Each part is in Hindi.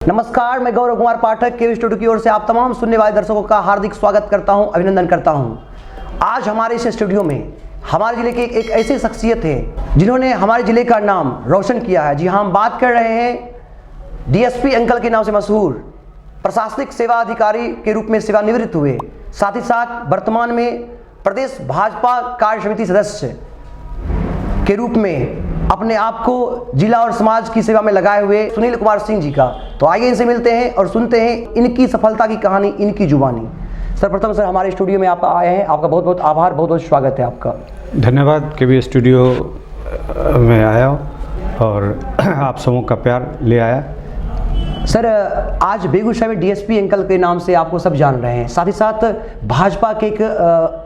नमस्कार, मैं गौरव कुमार पाठक के स्टूडियो की ओर से आप तमाम सुनने वाले दर्शकों का हार्दिक स्वागत करता हूं, अभिनंदन करता हूं। आज हमारे इस स्टूडियो में हमारे जिले के एक ऐसी शख्सियत है जिन्होंने हमारे जिले का नाम रोशन किया है। जी हाँ, हम बात कर रहे हैं डीएसपी अंकल के नाम से मशहूर प्रशासनिक सेवा अधिकारी के रूप में सेवानिवृत्त हुए, साथ ही साथ वर्तमान में प्रदेश भाजपा कार्य समिति सदस्य के रूप में अपने आप को जिला और समाज की सेवा में लगाए हुए सुनील कुमार सिंह जी का। तो आइए इनसे मिलते हैं और सुनते हैं इनकी सफलता की कहानी, इनकी जुबानी। सर्वप्रथम सर, हमारे स्टूडियो में आप आए हैं, आपका बहुत बहुत आभार, बहुत बहुत स्वागत है आपका। धन्यवाद कि भी स्टूडियो में आया और आप सबों का प्यार ले आया। सर, आज बेगूसराय में डीएसपी अंकल के नाम से आपको सब जान रहे हैं, साथ ही साथ भाजपा के एक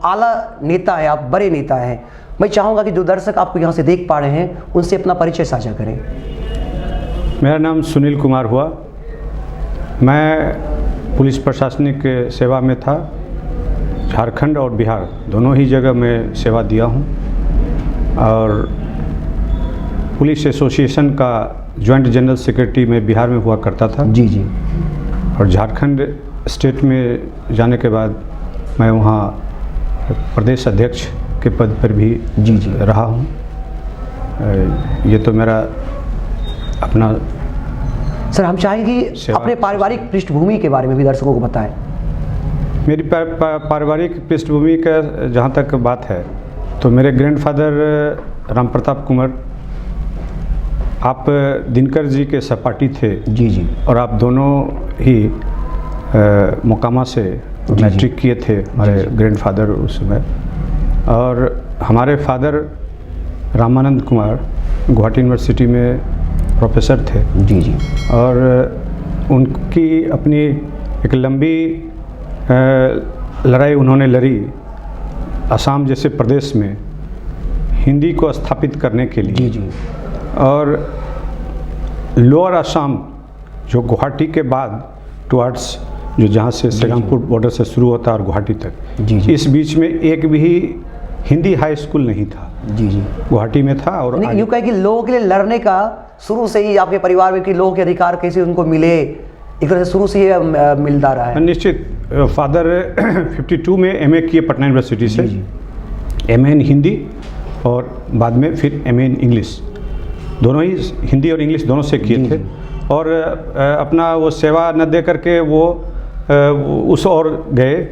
आला नेता है, आप बड़े नेता हैं। मैं चाहूँगा कि जो दर्शक आपको यहाँ से देख पा रहे हैं उनसे अपना परिचय साझा करें। मेरा नाम सुनील कुमार हुआ। मैं पुलिस प्रशासनिक सेवा में था। झारखंड और बिहार दोनों ही जगह मैं सेवा दिया हूँ और पुलिस एसोसिएशन का जॉइंट जनरल सेक्रेटरी में बिहार में हुआ करता था। जी जी। और झारखंड स्टेट में जाने के बाद मैं वहाँ प्रदेश अध्यक्ष के पद पर भी जी जी रहा हूँ। ये तो मेरा अपना। सर, हम चाहेंगे कि अपने पारिवारिक पृष्ठभूमि के बारे में भी दर्शकों को बताएं। मेरी पारिवारिक पृष्ठभूमि का जहाँ तक बात है तो मेरे ग्रैंडफादर राम प्रताप कुंवर आप दिनकर जी के सहपाठी थे। जी जी। और आप दोनों ही मोकामा से मैट्रिक किए थे, हमारे ग्रैंडफादर उस समय। और हमारे फादर रामानंद कुमार गुवाहाटी यूनिवर्सिटी में प्रोफेसर थे। जी जी। और उनकी अपनी एक लंबी लड़ाई उन्होंने लड़ी असम जैसे प्रदेश में हिंदी को स्थापित करने के लिए। जी जी। और लोअर असम जो गुवाहाटी के बाद टुवर्ड्स जो जहाँ से श्रीरामपुर बॉर्डर से शुरू होता है और गुवाहाटी तक, जी जी, इस बीच में एक भी हिंदी हाई स्कूल नहीं था। जी जी। गुवाहाटी में था। और यूँ कहे कि लोगों के लिए लड़ने का शुरू से ही आपके परिवार में कि लोगों के अधिकार कैसे उनको मिले, एक तरह से शुरू से ही मिलता रहा है। निश्चित। फादर 52 में एमए किए पटना यूनिवर्सिटी से। एमए इन हिंदी और बाद में फिर एमए इन इंग्लिश, दोनों ही हिंदी और इंग्लिश दोनों से किए थे। और अपना वो सेवा न दे करके वो उस और गए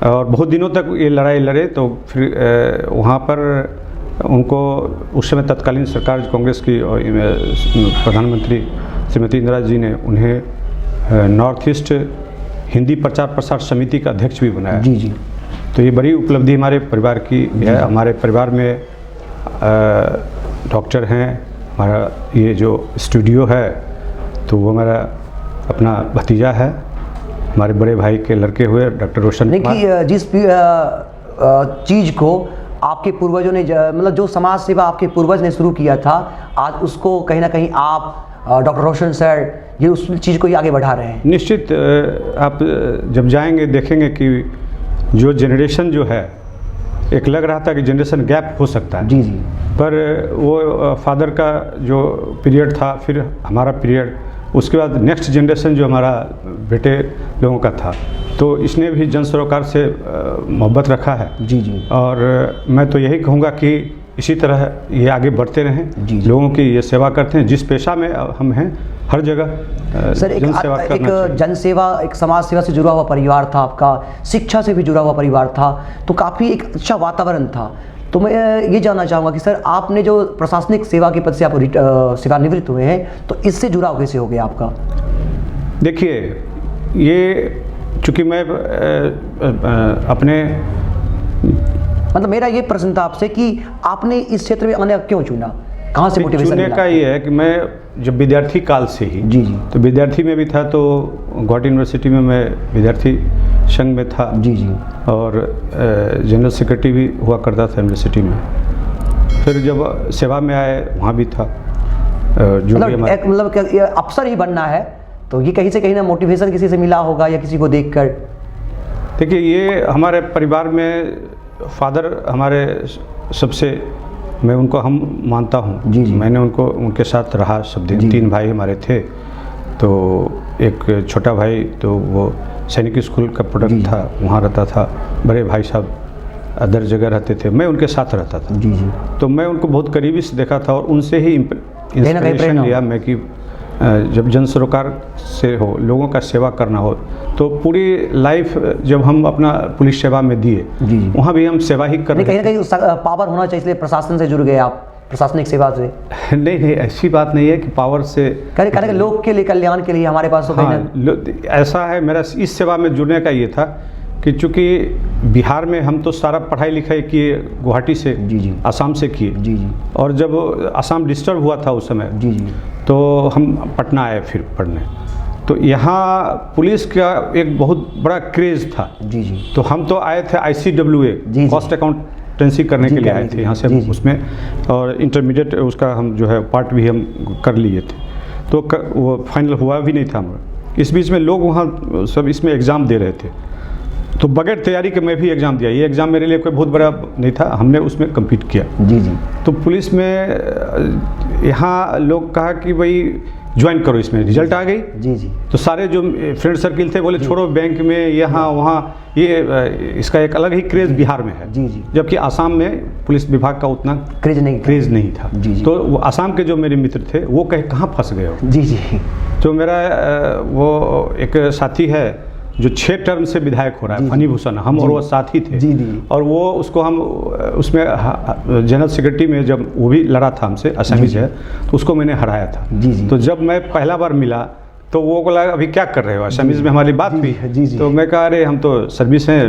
और बहुत दिनों तक ये लड़ाई लड़े। तो फिर वहाँ पर उनको उस समय तत्कालीन सरकार कांग्रेस की प्रधानमंत्री श्रीमती इंदिरा जी ने उन्हें नॉर्थ ईस्ट हिंदी प्रचार प्रसार समिति का अध्यक्ष भी बनाया। जी जी। तो ये बड़ी उपलब्धि हमारे परिवार की है। हमारे परिवार में डॉक्टर हैं। हमारा ये जो स्टूडियो है तो वो मेरा अपना भतीजा है, हमारे बड़े भाई के लड़के हुए डॉक्टर रोशन कुमार। देखिए, जिस चीज़ को आपके पूर्वजों ने मतलब जो समाज सेवा आपके पूर्वज ने शुरू किया था, आज उसको कहीं ना कहीं आप डॉक्टर रोशन सर ये उस चीज़ को ही आगे बढ़ा रहे हैं। निश्चित। आप जब जाएंगे देखेंगे कि जो जनरेशन जो है, एक लग रहा था कि जनरेशन गैप हो सकता है। जी जी। पर वो फादर का जो पीरियड था, फिर हमारा पीरियड, उसके बाद नेक्स्ट जनरेशन जो हमारा बेटे लोगों का था, तो इसने भी जन सरोकार से मोहब्बत रखा है। जी जी। और मैं तो यही कहूँगा कि इसी तरह ये आगे बढ़ते रहें। जी। लोगों की ये सेवा करते हैं, जिस पेशा में हम हैं हर जगह सर एक जनसेवा, एक समाज सेवा से जुड़ा हुआ परिवार था आपका, शिक्षा से भी जुड़ा हुआ परिवार था, तो काफ़ी एक अच्छा वातावरण था। तो मैं ये जानना चाहूँगा कि सर आपने जो प्रशासनिक सेवा के पद से आप सेवानिवृत्त हुए हैं, तो इससे जुड़ाव कैसे हो गया आपका? देखिए, ये चूँकि मैं अपने मतलब मेरा ये प्रश्न था आपसे कि आपने इस क्षेत्र में आने का क्यों चुना, कहाँ से मोटिवेशन चुनने का ये है कि मैं जब विद्यार्थी काल से ही, जी जी, तो विद्यार्थी में भी था, तो गुवाहाटी यूनिवर्सिटी में मैं विद्यार्थी संघ में था। जी जी। और जनरल सेक्रेटरी भी हुआ करता था यूनिवर्सिटी में। फिर जब सेवा में आए वहाँ भी था। जो मतलब अफसर ही बनना है, तो ये कहीं से कहीं ना मोटिवेशन किसी से मिला होगा या किसी को देखकर? देखिए, ये हमारे परिवार में फादर हमारे सबसे, मैं उनको हम मानता हूँ। जी जी। मैंने उनके साथ रहा सब दिन। 3 भाई हमारे थे, तो एक छोटा भाई तो वो सैनिक स्कूल का प्रोडक्ट था, वहाँ रहता था। बड़े भाई साहब अदर जगह रहते थे, मैं उनके साथ रहता था। जी जी। तो मैं उनको बहुत करीबी से देखा था और उनसे ही इंस्पिरेशन लिया मैं कि जब जन सरोकार से हो, लोगों का सेवा करना हो, तो पूरी लाइफ जब हम अपना पुलिस सेवा में दिए, वहाँ भी हम सेवा ही कर रहे कहीं ना कहीं पावर होना चाहिए, इसलिए प्रशासन से जुड़ गए आप, प्रशासनिक सेवा से। नहीं, ऐसी बात नहीं है कि पावर से कहने लोग के लिए, कल्याण के लिए हमारे पास तो ऐसा है। मेरा इस सेवा में जुड़ने का ये था कि चूँकि बिहार में हम तो सारा पढ़ाई लिखाई किए गुवाहाटी से, आसाम से किए, और जब आसाम डिस्टर्ब हुआ था उस समय, तो हम पटना आए फिर पढ़ने। तो यहाँ पुलिस का एक बहुत बड़ा क्रेज़ था। तो हम तो आए थे ICWA कॉस्ट अकाउंटेंसी करने के लिए आए थे यहाँ से उसमें, और इंटरमीडिएट उसका हम जो है पार्ट भी हम कर लिए थे। तो वो फाइनल हुआ भी नहीं था हमारा। इस बीच में लोग वहाँ सब इसमें एग्ज़ाम दे रहे थे, तो बगैर तैयारी के मैं भी एग्ज़ाम दिया। ये एग्ज़ाम मेरे लिए कोई बहुत बड़ा नहीं था, हमने उसमें कम्पीट किया। तो पुलिस में यहाँ लोग कहा कि भाई ज्वाइन करो, इसमें रिजल्ट आ गई। तो सारे जो फ्रेंड सर्किल थे बोले छोड़ो बैंक में, यहाँ वहाँ, ये इसका एक अलग ही क्रेज़ बिहार में है। जबकि आसाम में पुलिस विभाग का उतना क्रेज़ नहीं था। तो वो आसाम के जो मेरे मित्र थे वो कहे कहाँ फंस गए हो। तो मेरा वो एक साथी है जो 6 टर्म से विधायक हो रहा है, फनी भूषण, हम और वो साथी थे। और वो उसको हम उसमें जनरल सेक्रेटरी में जब वो भी लड़ा था हमसे, असमीज है, तो उसको मैंने हराया था। तो जब मैं पहला बार मिला तो वो बोला अभी क्या कर रहे हो, असमीज में हमारी बात हुई। तो मैं कहा अरे हम तो सर्विस हैं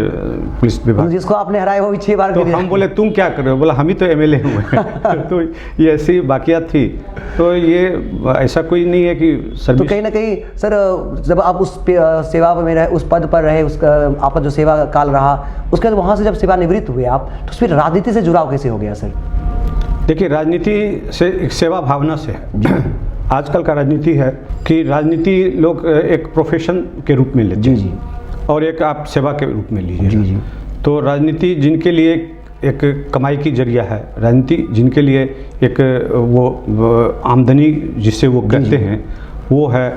पुलिस विभाग। जिसको आपने हराया वो भी 6 बार। तो हम बोले तुम क्या कर रहे हो, बोला हम ही तो MLA हुए। तो ये ऐसी बाकियात थी। तो ये ऐसा कोई नहीं है कि सर्विस। तो कहीं ना कहीं सर, जब आप उस सेवा में रहे, उस पद पर रहे, उसका आपका जो सेवा काल रहा, उसके बाद वहाँ से जब सेवानिवृत्त हुए आप, तो फिर राजनीति से जुड़ाव कैसे हो गया सर? देखिए, राजनीति से एक सेवा भावना से है। आजकल का राजनीति है कि राजनीति लोग एक प्रोफेशन के रूप में लेते हैं, और एक आप सेवा के रूप में लीजिए। तो राजनीति जिनके लिए एक कमाई की जरिया है, राजनीति जिनके लिए एक वो आमदनी जिससे वो करते हैं, वो है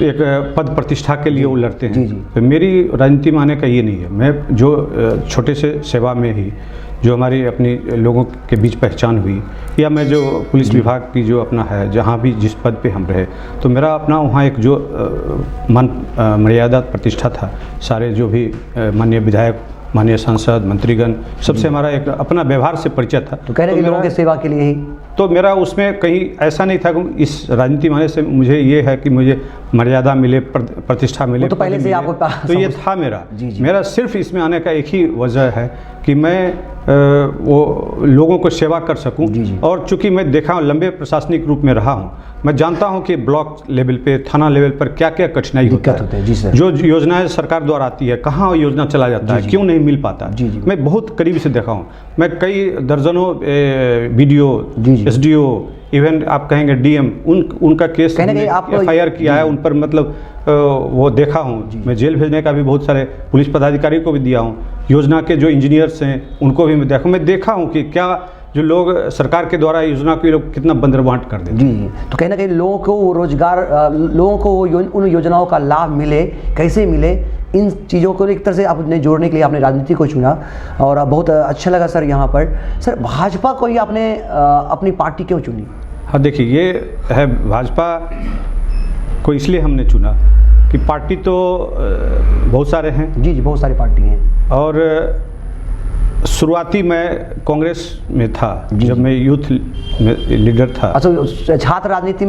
एक पद प्रतिष्ठा के लिए वो लड़ते हैं। तो मेरी राजनीति माने का ये नहीं है। मैं जो छोटे से सेवा में ही जो हमारी अपनी लोगों के बीच पहचान हुई, या मैं जो पुलिस विभाग की जो अपना है, जहाँ भी जिस पद पे हम रहे, तो मेरा अपना वहाँ एक जो मान मर्यादा प्रतिष्ठा था। सारे जो भी माननीय विधायक, माननीय सांसद, मंत्रीगण, सबसे हमारा एक अपना व्यवहार से परिचय था। तो कह रहे हैं लोगों की सेवा के लिए ही। तो मेरा उसमें कहीं ऐसा नहीं था कि इस राजनीति माने से मुझे ये है कि मुझे मर्यादा मिले, प्रतिष्ठा मिले। तो पहले से आपको तो ये था मेरा सिर्फ इसमें आने का एक ही वजह है कि मैं वो लोगों को सेवा कर सकूं। और चूंकि मैं देखा हूं, लंबे प्रशासनिक रूप में रहा हूं, मैं जानता हूं कि ब्लॉक लेवल पे, थाना लेवल पर क्या क्या कठिनाई होता है। जो योजनाएं सरकार द्वारा आती है, कहाँ योजना चला जाता है, क्यों नहीं मिल पाता, मैं बहुत करीब से देखा हूँ। मैं कई दर्जनों BDO, SDO, इवन आप कहेंगे DM, उनका केस FIR किया है उन पर, मतलब वो देखा हूँ। मैं जेल भेजने का भी बहुत सारे पुलिस पदाधिकारी को भी दिया हूँ। योजना के जो इंजीनियर्स हैं उनको भी मैं देखा हूँ कि क्या जो लोग सरकार के द्वारा योजना को लोग कितना बंदरबांट कर देते हैं। तो कहीं ना कहीं लोगों को रोजगार, लोगों को उन योजनाओं का लाभ मिले, कैसे मिले, इन चीज़ों को एक तरह से आपने जोड़ने के लिए आपने राजनीति को चुना, और बहुत अच्छा लगा सर। यहाँ पर सर, भाजपा को ही आपने अपनी पार्टी क्यों चुनी? हाँ, देखिए, ये है भाजपा को इसलिए हमने चुना कि पार्टी तो बहुत सारे हैं। बहुत सारी पार्टी हैं। और शुरुआती मैं कांग्रेस में था, जब मैं यूथ में लीडर था। अच्छा, छात्र राजनीति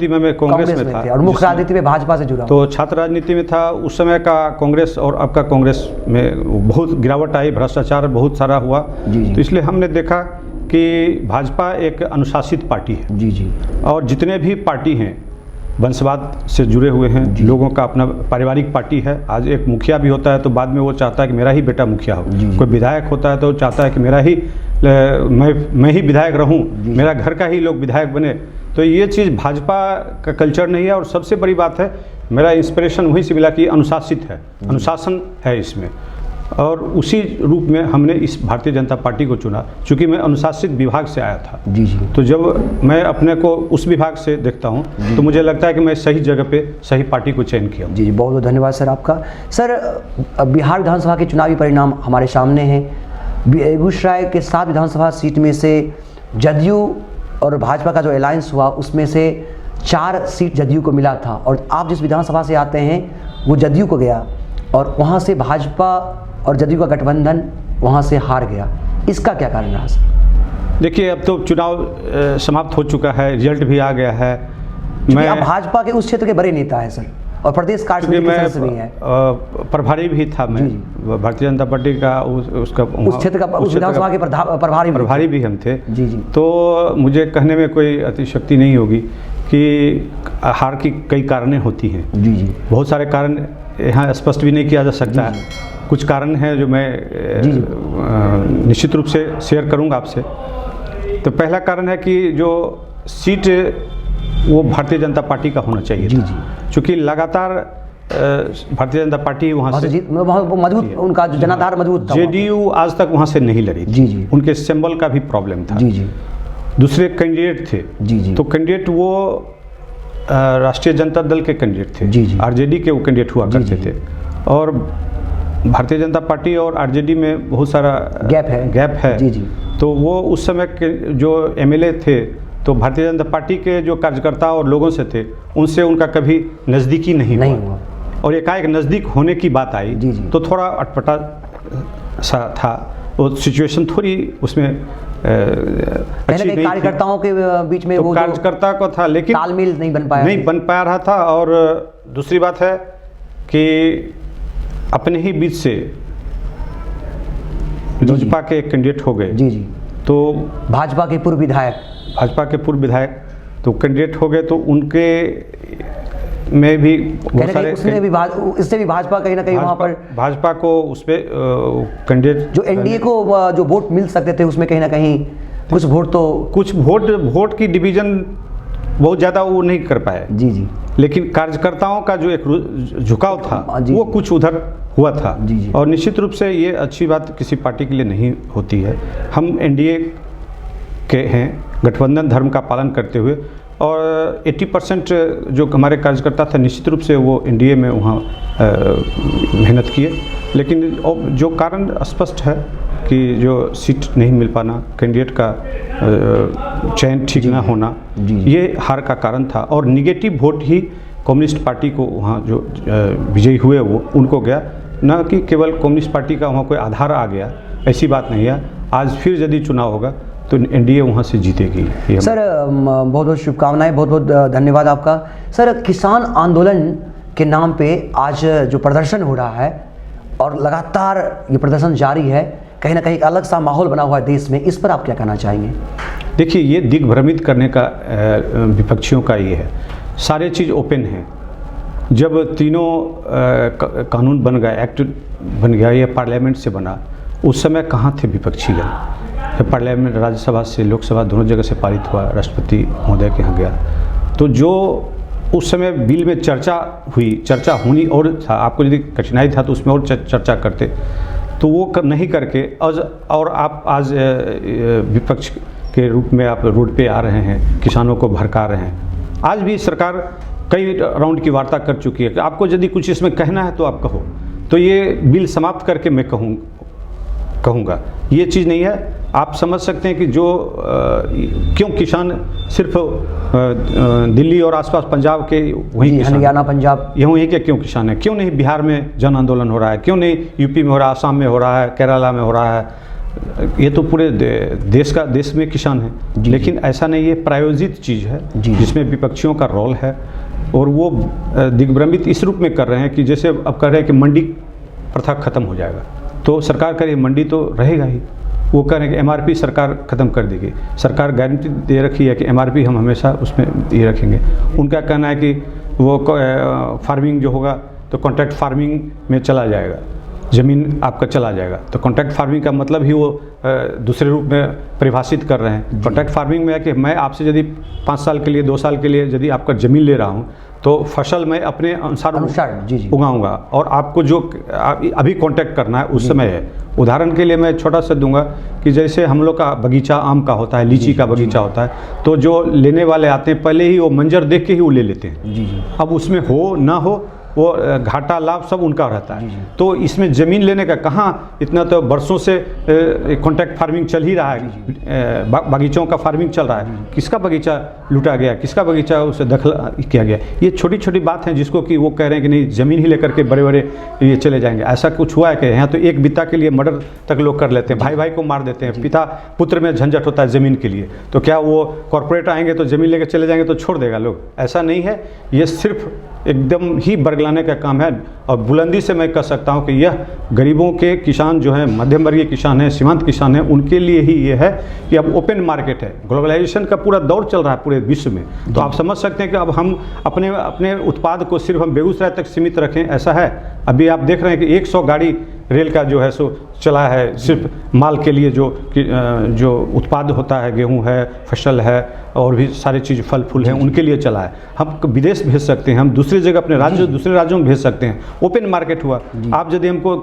में मैं कांग्रेस में था, और मुख्य राजनीति में भाजपा से जुड़ा। तो छात्र राजनीति में था उस समय का कांग्रेस, और अब का कांग्रेस में बहुत गिरावट आई, भ्रष्टाचार बहुत सारा हुआ। तो इसलिए हमने देखा कि भाजपा एक अनुशासित पार्टी है। और जितने भी पार्टी हैं वंशवाद से जुड़े हुए हैं, लोगों का अपना पारिवारिक पार्टी है। आज एक मुखिया भी होता है तो बाद में वो चाहता है कि मेरा ही बेटा मुखिया हो। कोई विधायक होता है तो चाहता है कि मेरा ही मैं ही विधायक रहूं, मेरा घर का ही लोग विधायक बने। तो ये चीज़ भाजपा का कल्चर नहीं है। और सबसे बड़ी बात है, मेरा इंस्पिरेशन वहीं से मिला कि अनुशासित है, अनुशासन है इसमें। और उसी रूप में हमने इस भारतीय जनता पार्टी को चुना, चूँकि मैं अनुशासित विभाग से आया था। जी जी। तो जब मैं अपने को उस विभाग से देखता हूँ तो मुझे लगता है कि मैं सही जगह पे सही पार्टी को चयन किया। जी जी, बहुत बहुत धन्यवाद सर आपका। सर, बिहार विधानसभा के चुनावी परिणाम हमारे सामने हैं। बेगूसराय के 7 विधानसभा सीट में से जदयू और भाजपा का जो अलायंस हुआ उसमें से 4 सीट जदयू को मिला था, और आप जिस विधानसभा से आते हैं वो जदयू को गया, और वहाँ से भाजपा और जदयू का गठबंधन वहाँ से हार गया। इसका क्या कारण रहा सर? देखिए, अब तो चुनाव समाप्त हो चुका है, रिजल्ट भी आ गया है। मैं आप भाजपा के उस क्षेत्र के बड़े नेता हैं सर, और प्रदेश कार्यसमिति के सदस्य भी हैं। प्रभारी भी था मैं भारतीय जनता पार्टी का, उसका उस क्षेत्र का, उस विधानसभा के प्रभारी भी हम थे। जी जी। तो मुझे कहने में कोई अतिशक्ति नहीं होगी कि हार की कई कारणें होती हैं। जी जी। बहुत सारे कारण यहाँ स्पष्ट भी नहीं किया जा सकता है। कुछ कारण हैं जो मैं निश्चित रूप से शेयर करूँगा आपसे। तो पहला कारण है कि जो सीट वो भारतीय जनता पार्टी का होना चाहिए। जी जी। चूँकि लगातार भारतीय जनता पार्टी वहाँ से मजबूत, उनका जो जनाधार मजबूत था। जेडीयू आज तक वहाँ से नहीं लड़ी। जी जी। उनके सिंबल का भी प्रॉब्लम था। जी जी। दूसरे कैंडिडेट थे। जी जी। तो कैंडिडेट वो राष्ट्रीय जनता दल के कैंडिडेट थे। जी जी। आरजेडी के वो कैंडिडेट हुआ करते थे, और भारतीय जनता पार्टी और आरजेडी में बहुत सारा गैप है। जी जी। तो वो उस समय के जो एमएलए थे, तो भारतीय जनता पार्टी के जो कार्यकर्ता और लोगों से थे, उनसे उनका कभी नज़दीकी नहीं हुआ। और एकाएक नज़दीक होने की बात आई। जी जी। तो थोड़ा अटपटा सा था वो सिचुएशन, थोड़ी उसमें पहले कार्यकर्ताओं के बीच में, तो वो कार्यकर्ता को था, लेकिन तालमेल नहीं बन पाया रहा था। और दूसरी बात है कि अपने ही बीच से लोजपा के एक कैंडिडेट हो गए। जी जी। तो भाजपा के पूर्व विधायक तो कैंडिडेट हो गए, तो उनके में भी बहुत सारे इससे भी भाजपा कहीं ना कहीं वहाँ पर भाजपा को उस पर कैंडिडेट जो एनडीए को जो वोट मिल सकते थे उसमें कहीं ना कहीं कुछ वोट की डिवीजन बहुत ज़्यादा वो नहीं कर पाए। जी जी। लेकिन कार्यकर्ताओं का जो एक झुकाव था वो कुछ उधर हुआ था। जी जी। और निश्चित रूप से ये अच्छी बात किसी पार्टी के लिए नहीं होती है। हम एनडीए के हैं, गठबंधन धर्म का पालन करते हुए, और 80% जो हमारे कार्यकर्ता थे निश्चित रूप से वो एनडीए में वहाँ मेहनत किए। लेकिन जो कारण स्पष्ट है कि जो सीट नहीं मिल पाना, कैंडिडेट का चयन ठीक ना होना, ये हार का कारण था। और निगेटिव वोट ही कम्युनिस्ट पार्टी को वहाँ जो विजयी हुए वो उनको गया, न कि केवल कम्युनिस्ट पार्टी का वहाँ कोई आधार आ गया, ऐसी बात नहीं है। आज फिर यदि चुनाव होगा तो एनडीए वहाँ से जीतेगी। सर, बहुत बहुत शुभकामनाएं, बहुत बहुत धन्यवाद आपका। सर, किसान आंदोलन के नाम पे आज जो प्रदर्शन हो रहा है और लगातार ये प्रदर्शन जारी है, कहीं ना कहीं एक अलग सा माहौल बना हुआ है देश में, इस पर आप क्या कहना चाहेंगे? देखिए, ये दिग्भ्रमित करने का विपक्षियों का ये है। सारे चीज़ ओपन है। जब तीनों कानून बन गए, एक्ट बन गया, ये पार्लियामेंट से बना, उस समय कहाँ थे विपक्षीगण? पार्लियामेंट राज्यसभा से लोकसभा दोनों जगह से पारित हुआ, राष्ट्रपति महोदय के यहाँ गया। तो जो उस समय बिल में चर्चा होनी और था, आपको यदि कठिनाई था तो उसमें और चर्चा करते, तो वो नहीं करके और आप आज विपक्ष के रूप में आप रोड पे आ रहे हैं, किसानों को भड़का रहे हैं। आज भी सरकार कई राउंड की वार्ता कर चुकी है कि आपको यदि कुछ इसमें कहना है तो आप कहो, तो ये बिल समाप्त करके मैं कहूँगा। ये चीज़ नहीं है। आप समझ सकते हैं कि जो क्यों किसान सिर्फ दिल्ली और आसपास पंजाब के वहीं हरियाणा पंजाब वहीं के क्यों किसान हैं? क्यों नहीं बिहार में जन आंदोलन हो रहा है? क्यों नहीं यूपी में हो रहा है, आसाम में हो रहा है, केरला में हो रहा है? ये तो पूरे देश में किसान हैं। लेकिन ऐसा नहीं है, प्रायोजित चीज़ है जिसमें विपक्षियों का रोल है। और वो दिग्भ्रमित इस रूप में कर रहे हैं कि जैसे अब कह रहे हैं कि मंडी प्रथा खत्म हो जाएगा, तो सरकार कह रही है मंडी तो रहेगा ही। वो कह रहे हैं कि एमआरपी सरकार ख़त्म कर देगी। सरकार गारंटी दे रखी है कि एमआरपी हम हमेशा उसमें ये रखेंगे। उनका कहना है कि वो फार्मिंग जो होगा तो कॉन्ट्रैक्ट फार्मिंग में चला जाएगा, ज़मीन आपका चला जाएगा। तो कॉन्ट्रैक्ट फार्मिंग का मतलब ही वो दूसरे रूप में परिभाषित कर रहे हैं। कॉन्ट्रैक्ट फार्मिंग में है कि मैं आपसे यदि 5 साल के लिए 2 साल के लिए यदि आपका ज़मीन ले रहा हूँ, तो फसल मैं अपने अनुसार जी जी उगाऊंगा, और आपको जो अभी कांटेक्ट करना है उस समय है। उदाहरण के लिए मैं छोटा सा दूंगा कि जैसे हम लोग का बगीचा आम का होता है, लीची का बगीचा होता है, तो जो लेने वाले आते हैं पहले ही वो मंजर देख के ही वो ले लेते हैं। जी जी अब उसमें हो ना हो वो घाटा लाभ सब उनका रहता है। तो इसमें ज़मीन लेने का कहाँ, इतना तो बरसों से कॉन्ट्रैक्ट फार्मिंग चल ही रहा है, बगीचों का फार्मिंग चल रहा है। किसका बगीचा लूटा गया, किसका बगीचा उसे दखल किया गया, ये छोटी छोटी बात है जिसको कि वो कह रहे हैं कि नहीं ज़मीन ही लेकर के बड़े बड़े ये चले जाएंगे। ऐसा कुछ हुआ है कि यहाँ तो एक बित्ता के लिए मर्डर तक लोग कर लेते हैं, भाई भाई को मार देते हैं, पिता पुत्र में झंझट होता है ज़मीन के लिए। तो क्या वो कॉरपोरेट आएंगे तो ज़मीन लेकर चले जाएंगे तो छोड़ देगा लोग? ऐसा नहीं है। ये सिर्फ एकदम ही बरगलाने का काम है। और बुलंदी से मैं कह सकता हूं कि यह गरीबों के किसान जो हैं, मध्यम वर्गीय किसान हैं, सीमांत किसान हैं, उनके लिए ही ये है कि अब ओपन मार्केट है। ग्लोबलाइजेशन का पूरा दौर चल रहा है पूरे विश्व में, तो आप समझ सकते हैं कि अब हम अपने उत्पाद को सिर्फ हम बेगूसराय तक सीमित रखें, ऐसा है? अभी आप देख रहे हैं कि 100 गाड़ी रेल का जो है सो चला है सिर्फ माल के लिए, जो उत्पाद होता है, गेहूं है, फसल है और भी सारी चीज़ फल फूल हैं, उनके लिए चला है। हम विदेश भेज सकते हैं, हम दूसरी जगह अपने राज्य दूसरे राज्यों में भेज सकते हैं। ओपन मार्केट हुआ। आप यदि हमको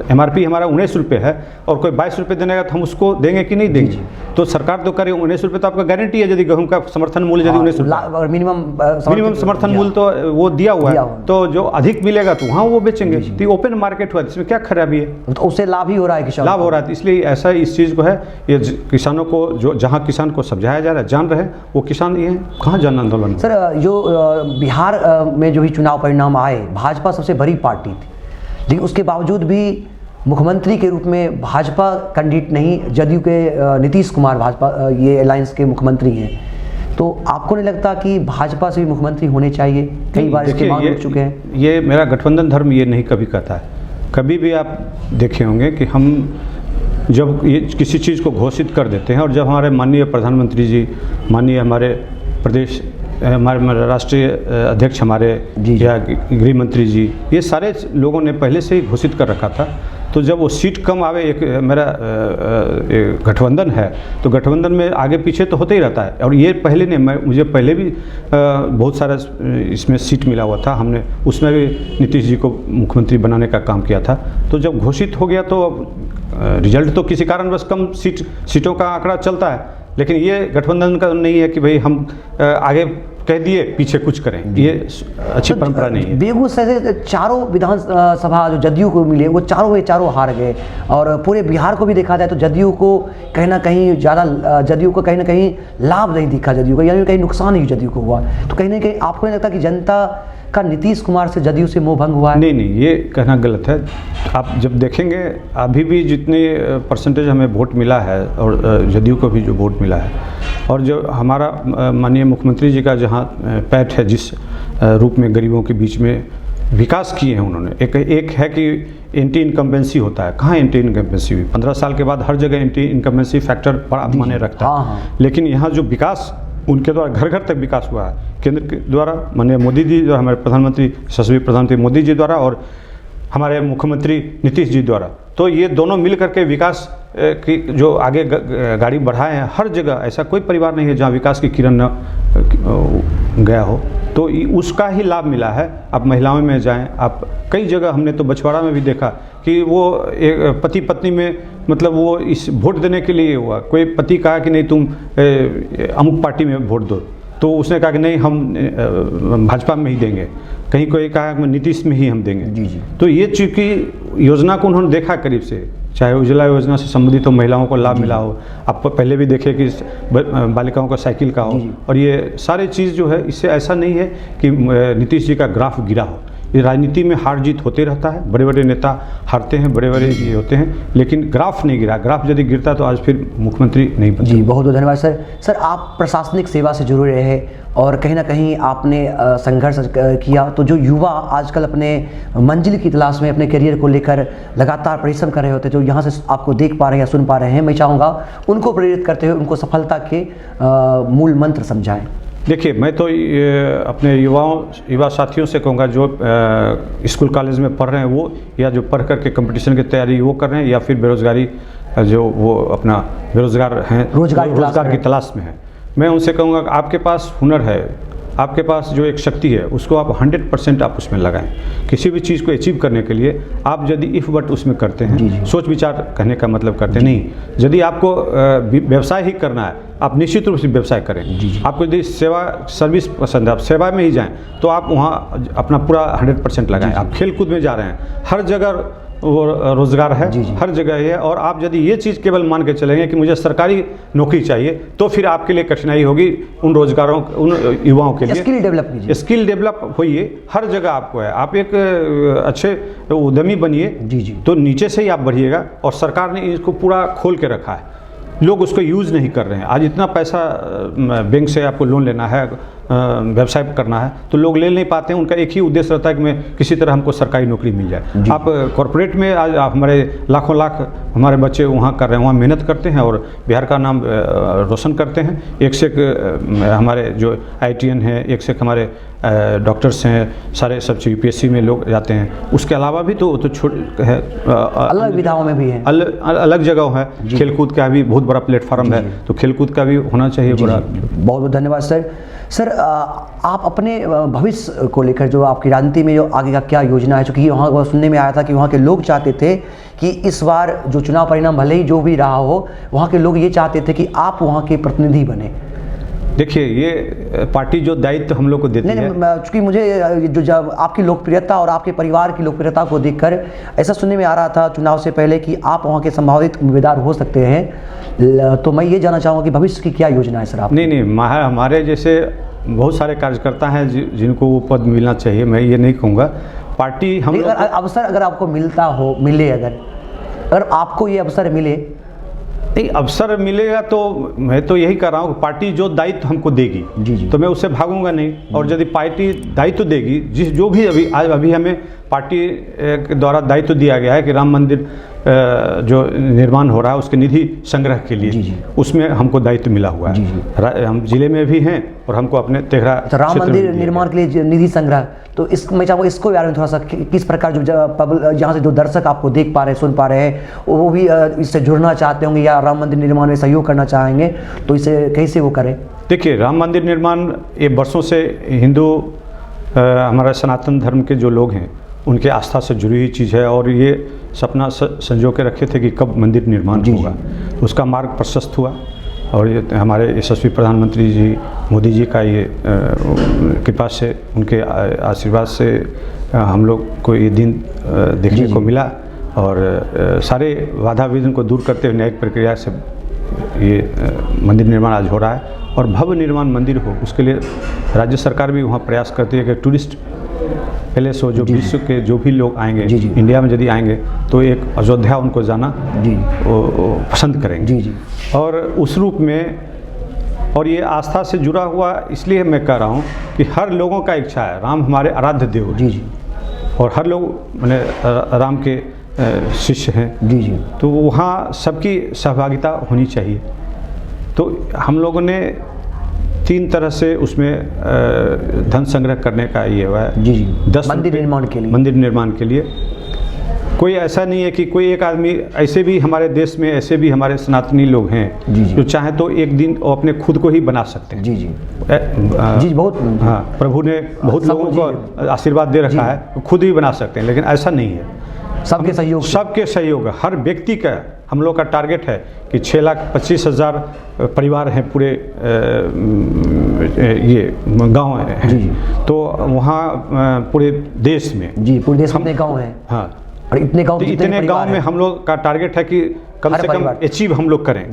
MRP हमारा 19 रुपये है और कोई 22 रुपये देने का तो हम उसको देंगे कि नहीं देंगे? तो सरकार तो करे 19 रुपये, तो आपका गारंटी है यदि गेहूं का समर्थन मूल्य यदि 19 रुपये, मिनिमम समर्थन मूल्य तो वो दिया हुआ है, तो जो अधिक मिलेगा तो वहाँ वो बेचेंगे। तो ओपन मार्केट हुआ, इसमें क्या खराबी है? तो उससे लाभ ही हो रहा है, किसान लाभ हो रहा है। इसलिए ऐसा इस चीज़ को है, ये किसानों को जो जहाँ किसान को समझाया जा रहा है, जान रहे हैं वो किसान ये कहाँ जन आंदोलन। सर, जो बिहार में जो भी चुनाव परिणाम आए, भाजपा सबसे बड़ी पार्टी थी, लेकिन उसके बावजूद भी मुख्यमंत्री के रूप में भाजपा कैंडिडेट नहीं, जदयू के नीतीश कुमार भाजपा ये अलायंस के मुख्यमंत्री हैं। तो आपको नहीं लगता कि भाजपा से भी मुख्यमंत्री होने चाहिए? कई बार इसके मांग उठ चुके हैं। ये मेरा गठबंधन धर्म ये नहीं कभी कहता है। कभी भी आप देखे होंगे कि हम जब ये किसी चीज़ को घोषित कर देते हैं, और जब हमारे माननीय प्रधानमंत्री जी, माननीय हमारे प्रदेश हमारे राष्ट्रीय अध्यक्ष हमारे या गृह मंत्री जी, ये सारे लोगों ने पहले से ही घोषित कर रखा था। तो जब वो सीट कम आवे, एक मेरा गठबंधन है, तो गठबंधन में आगे पीछे तो होते ही रहता है। और ये पहले नहीं, मुझे पहले भी बहुत सारा इसमें सीट मिला हुआ था, हमने उसमें भी नीतीश जी को मुख्यमंत्री बनाने का काम किया था। तो जब घोषित हो गया तो रिजल्ट तो किसी कारणवश कम सीटों का आंकड़ा चलता है, लेकिन ये गठबंधन का नहीं है कि भाई हम आगे कह दिए पीछे कुछ करें, ये अच्छी परंपरा नहीं है। बेगूसराय से चारों विधानसभा जो जदयू को मिले, वो चारों हार गए। और पूरे बिहार को भी देखा जाए तो जदयू को कहीं ना कहीं ज़्यादा, जदयू को कहीं ना कहीं लाभ नहीं दिखा जदयू को, यानी कहीं नुकसान ही जदयू को हुआ। तो कहीं ना कहीं आपको नहीं लगता कि जनता का नीतीश कुमार से जदयू से मोह भंग हुआ है? नहीं, ये कहना गलत है। आप जब देखेंगे अभी भी जितने परसेंटेज हमें वोट मिला है, और जदयू को भी जो वोट मिला है, और जो हमारा माननीय मुख्यमंत्री जी का जहाँ पैठ है, जिस रूप में गरीबों के बीच में विकास किए हैं उन्होंने, एक है कि एंटी इनकम्बेंसी होता है। कहाँ एंटी इनकम्बेंसी हुई? 15 साल के बाद हर जगह एंटी इनकम्बेंसी फैक्टर बड़ा माने रखता है। हाँ। लेकिन यहाँ जो विकास उनके द्वारा घर घर तक विकास हुआ है, केंद्र के द्वारा माननीय मोदी जी, जो हमारे प्रधानमंत्री यशस्वी प्रधानमंत्री मोदी जी द्वारा, और हमारे मुख्यमंत्री नीतीश जी द्वारा, तो ये दोनों मिल करके विकास की जो आगे गाड़ी बढ़ाए हैं। हर जगह ऐसा कोई परिवार नहीं है जहाँ विकास की किरण न गया हो, तो उसका ही लाभ मिला है। आप महिलाओं में जाएं, आप कई जगह, हमने तो बछवाड़ा में भी देखा कि वो एक पति पत्नी में, मतलब वो इस वोट देने के लिए हुआ, कोई पति कहा कि नहीं तुम अमुक पार्टी में वोट दो, तो उसने कहा कि नहीं हम भाजपा में ही देंगे, कहीं कोई कहा कि नीतीश में ही हम देंगे। जी। तो ये चूँकि योजना को उन्होंने देखा करीब से, चाहे उज्ज्वला योजना से संबंधित हो, महिलाओं को लाभ मिला हो, आप पहले भी देखे कि बालिकाओं का साइकिल का हो, और ये सारे चीज़ जो है, इससे ऐसा नहीं है कि नीतीश जी का ग्राफ गिरा हो। ये राजनीति में हार जीत होते रहता है, बड़े बड़े नेता हारते हैं, बड़े बड़े ये होते हैं, लेकिन ग्राफ नहीं गिरा। ग्राफ यदि गिरता तो आज फिर मुख्यमंत्री नहीं बनते। जी, बहुत बहुत धन्यवाद सर। सर, आप प्रशासनिक सेवा से जुड़े रहे और कहीं ना कहीं आपने संघर्ष किया, तो जो युवा आजकल अपने मंजिल की तलाश में अपने करियर को लेकर लगातार परिश्रम कर रहे होते, जो यहाँ से आपको देख पा रहे हैं या सुन पा रहे हैं, मैं चाहूँगा उनको प्रेरित करते हुए उनको सफलता के मूल मंत्र समझाएं। देखिए, मैं तो अपने युवा साथियों से कहूँगा जो स्कूल कॉलेज में पढ़ रहे हैं वो, या जो पढ़ करके कंपटीशन की तैयारी वो कर रहे हैं, या फिर बेरोजगारी जो वो अपना बेरोजगार हैं, रोजगार की तलाश में है, मैं उनसे कहूँगा कि आपके पास हुनर है, आपके पास जो एक शक्ति है उसको आप 100% आप उसमें लगाएं। किसी भी चीज़ को अचीव करने के लिए आप यदि इफ़ बट उसमें करते हैं, सोच विचार कहने का मतलब करते नहीं। यदि आपको व्यवसाय ही करना है, आप निश्चित रूप से व्यवसाय करें। आपको यदि सेवा सर्विस पसंद है, आप सेवा में ही जाएं, तो आप वहाँ अपना पूरा 100% लगाएं। आप खेल कूद में जा रहे हैं, हर जगह वो रोज़गार है, हर जगह है। और आप यदि ये चीज़ केवल मान के चलेंगे कि मुझे सरकारी नौकरी चाहिए, तो फिर आपके लिए कठिनाई होगी उन रोजगारों, उन युवाओं के लिए। स्किल डेवलप कीजिए, स्किल डेवलप होइए, हर जगह आपको है। आप एक अच्छे उद्यमी बनिए, तो नीचे से ही आप बढ़िएगा। और सरकार ने इसको पूरा खोल के रखा है, लोग उसको यूज़ नहीं कर रहे हैं। आज इतना पैसा बैंक से आपको लोन लेना है, व्यवसाय करना है, तो लोग ले नहीं पाते हैं। उनका एक ही उद्देश्य रहता है कि मैं किसी तरह हमको सरकारी नौकरी मिल जाए। आप कॉरपोरेट में आज हमारे लाखों लाख हमारे बच्चे वहाँ कर रहे हैं, वहाँ मेहनत करते हैं और बिहार का नाम रोशन करते हैं। एक से एक हमारे जो IITian हैं, एक से एक हमारे डॉक्टर्स हैं, सारे सब UPSC में लोग जाते हैं। उसके अलावा भी तो छोटे है, अलग विधाओं में भी है, अलग जगह है। खेलकूद का भी बहुत बड़ा प्लेटफॉर्म है, तो खेलकूद का भी होना चाहिए बड़ा। बहुत बहुत धन्यवाद सर। सर आप अपने भविष्य को लेकर जो आपकी राजनीति में जो आगे का क्या योजना है, चूँकि वहाँ सुनने में आया था कि वहाँ के लोग चाहते थे कि इस बार जो चुनाव परिणाम भले ही जो भी रहा हो, वहाँ के लोग ये चाहते थे कि आप वहाँ के प्रतिनिधि बने। देखिए, ये पार्टी जो दायित्व हम लोग को देती है, चूँकि मुझे जो जब आपकी लोकप्रियता और आपके परिवार की लोकप्रियता को देखकर ऐसा सुनने में आ रहा था चुनाव से पहले कि आप वहाँ के संभावित उम्मीदवार हो सकते हैं, तो मैं ये जानना चाहूँगा कि भविष्य की क्या योजना है सर आप? नहीं, हमारे जैसे बहुत सारे कार्यकर्ता हैं जिनको वो पद मिलना चाहिए, मैं ये नहीं कहूँगा। पार्टी हम अवसर अगर आपको मिले अगर आपको ये अवसर मिले, नहीं अवसर मिलेगा तो मैं तो यही कर रहा हूँ, पार्टी जो दायित्व हमको देगी तो मैं उससे भागूंगा नहीं। और यदि पार्टी दायित्व देगी, जो भी अभी हमें पार्टी के द्वारा दायित्व दिया गया है कि राम मंदिर जो निर्माण हो रहा है उसके निधि संग्रह के लिए, उसमें हमको दायित्व मिला हुआ है। हम जिले में भी हैं और हमको अपने तेघरा राम मंदिर निर्माण के लिए निधि संग्रह, तो मैं चाहूँगा इसको बारे में थोड़ा सा किस प्रकार जो जहाँ से जो दर्शक आपको देख पा रहे हैं, सुन पा रहे हैं, वो भी इससे जुड़ना चाहते होंगे या राम मंदिर निर्माण में सहयोग करना चाहेंगे, तो इसे कैसे वो करें? देखिए, राम मंदिर निर्माण ये वर्षों से हिंदू हमारा सनातन धर्म के जो लोग हैं उनके आस्था से जुड़ी हुई चीज़ है। और ये सपना संजो के रखे थे कि कब मंदिर निर्माण होगा, उसका मार्ग प्रशस्त हुआ। और ये हमारे यशस्वी प्रधानमंत्री जी मोदी जी का ये कृपा से, उनके आशीर्वाद से हम लोग को ये दिन देखने को मिला। और सारे बाधा विघ्न को दूर करते हुए न्यायिक प्रक्रिया से ये मंदिर निर्माण आज हो रहा है। और भव्य निर्माण मंदिर हो, उसके लिए राज्य सरकार भी वहाँ प्रयास करती है कि टूरिस्ट पैलेस हो, जो विश्व के जो भी लोग आएंगे इंडिया में यदि आएंगे तो एक अयोध्या उनको जाना वो पसंद करेंगे। और उस रूप में, और ये आस्था से जुड़ा हुआ इसलिए मैं कह रहा हूँ कि हर लोगों का इच्छा है, राम हमारे आराध्य देव हैं और हर लोग मैंने राम के शिष्य हैं, तो वहाँ सबकी सहभागिता होनी चाहिए। तो हम लोगों ने 3 तरह से उसमें धन संग्रह करने का ये हुआ है। 10 मंदिर निर्माण के लिए। मंदिर निर्माण के लिए कोई ऐसा नहीं है कि कोई एक आदमी, ऐसे भी हमारे देश में ऐसे भी हमारे सनातनी लोग हैं जो चाहे तो एक दिन वो अपने खुद को ही बना सकते हैं। बहुत हाँ, प्रभु ने बहुत लोगों को आशीर्वाद दे रखा है, खुद ही बना सकते हैं। लेकिन ऐसा नहीं है, सबके सहयोग हर व्यक्ति का हम लोग का टारगेट है कि 6,25,000 परिवार हैं पूरे ये गांव हैं, तो वहाँ पूरे देश में पूरे देश में गांव हैं। हाँ, और इतने गांव में हम लोग का टारगेट है कि कम से कम अचीव हम लोग करें।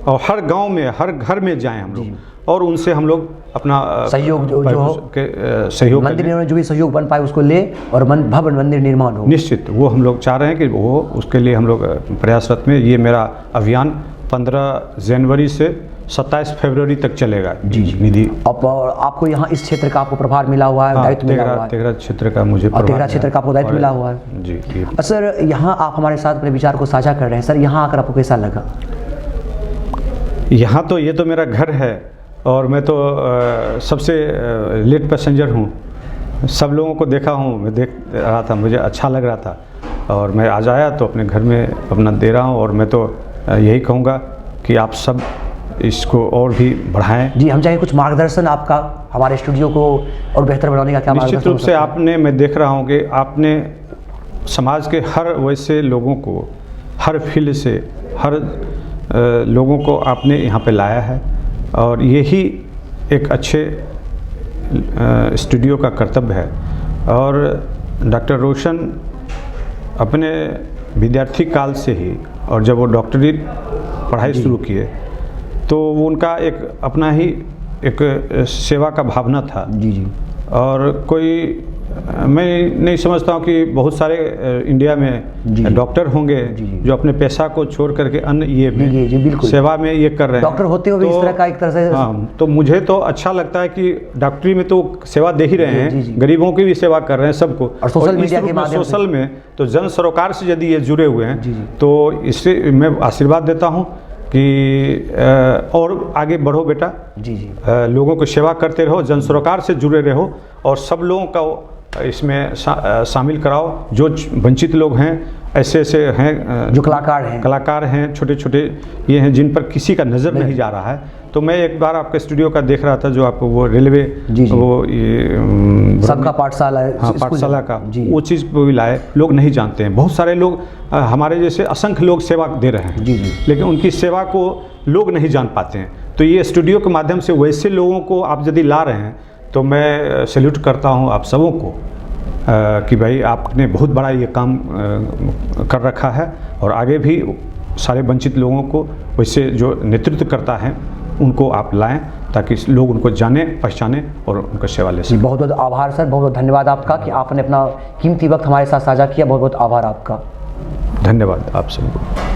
और हर गांव में, हर घर में जाएं हम लोग और उनसे हम लोग अपना सहयोग जो सहयोग मंदिर निर्माण जो भी सहयोग बन पाए उसको ले और भव्य मंदिर निर्माण हो। निश्चित वो हम लोग चाह रहे हैं कि वो, उसके लिए हम लोग प्रयासरत में। ये मेरा अभियान 15 जनवरी से 27 फरवरी तक चलेगा। निधि आपको यहाँ इस क्षेत्र का आपको प्रभार मिला हुआ है, दायित्व मिला हुआ है। तेघरा क्षेत्र का मुझे तेघरा क्षेत्र का आपको दायित्व मिला हुआ है जी। सर, यहाँ आप हमारे साथ अपने विचार को साझा कर रहे हैं, सर यहाँ आकर आपको कैसा लगा? यहाँ तो ये तो मेरा घर है और मैं तो सबसे लेट पैसेंजर हूँ। सब लोगों को देखा हूँ, मैं देख रहा था, मुझे अच्छा लग रहा था और मैं आज आया तो अपने घर में अपना दे रहा हूँ। और मैं तो यही कहूँगा कि आप सब इसको और भी बढ़ाएं। जी, हम चाहे कुछ मार्गदर्शन आपका हमारे स्टूडियो को और बेहतर बनाने का क्या निश्चित मार्गदर्शन रूप हो से सकता है? आपने, मैं देख रहा हूँ कि आपने समाज के हर वैसे लोगों को, हर फील्ड से, हर लोगों को आपने यहाँ पे लाया है, और यही एक अच्छे स्टूडियो का कर्तव्य है। और डॉक्टर रोशन अपने विद्यार्थी काल से ही, और जब वो डॉक्टरी पढ़ाई शुरू किए, तो वो उनका एक अपना ही एक सेवा का भावना था। जी जी। और कोई, मैं नहीं समझता हूँ कि बहुत सारे इंडिया में डॉक्टर होंगे जो अपने पैसा को छोड़ करके अन्य ये में जी, बिल्कुल। सेवा में ये कर रहे हैं। डॉक्टर होते हुए भी इस तरह का एक तरह से, हाँ, तो मुझे तो अच्छा लगता है कि डॉक्टरी में तो सेवा दे ही रहे जी, जी। हैं, गरीबों की भी सेवा कर रहे हैं, सबको। और सोशल मीडिया इस के रूप में, माध्यम से। सोशल में तो जन सरोकार से यदि ये जुड़े हुए हैं, जी। तो इससे मैं आशीर्वाद देता हूँ कि और आगे बढ़ो बेटा। जी जी। लोगों की सेवा करते रहो, जन सरोकार से जुड़े रहो, और सब लोगों का इसमें शामिल कराओ। जो वंचित लोग हैं, ऐसे ऐसे हैं जो कलाकार हैं, छोटे छोटे ये हैं जिन पर किसी का नज़र नहीं जा रहा है। तो मैं एक बार आपके स्टूडियो का देख रहा था, जो आपको वो रेलवे, वो ये सबका पाठशाला, हाँ, पाठशाला का जी। वो चीज़ को भी लाए। लोग नहीं जानते हैं, बहुत सारे लोग हमारे जैसे असंख्य लोग सेवा दे रहे हैं, जी जी। लेकिन उनकी सेवा को लोग नहीं जान पाते हैं। तो ये स्टूडियो के माध्यम से वैसे लोगों को आप यदि ला रहे हैं, तो मैं सैल्यूट करता हूँ आप सबों को कि भाई आपने बहुत बड़ा ये काम कर रखा है, और आगे भी सारे वंचित लोगों को वैसे जो नेतृत्व करता है उनको आप लाएं, ताकि लोग उनको जाने, पहचाने और उनका सेवा ले सकें। बहुत बहुत आभार सर, बहुत बहुत धन्यवाद आपका कि आपने अपना कीमती वक्त हमारे साथ साझा किया। बहुत बहुत आभार आपका। धन्यवाद आप सबको।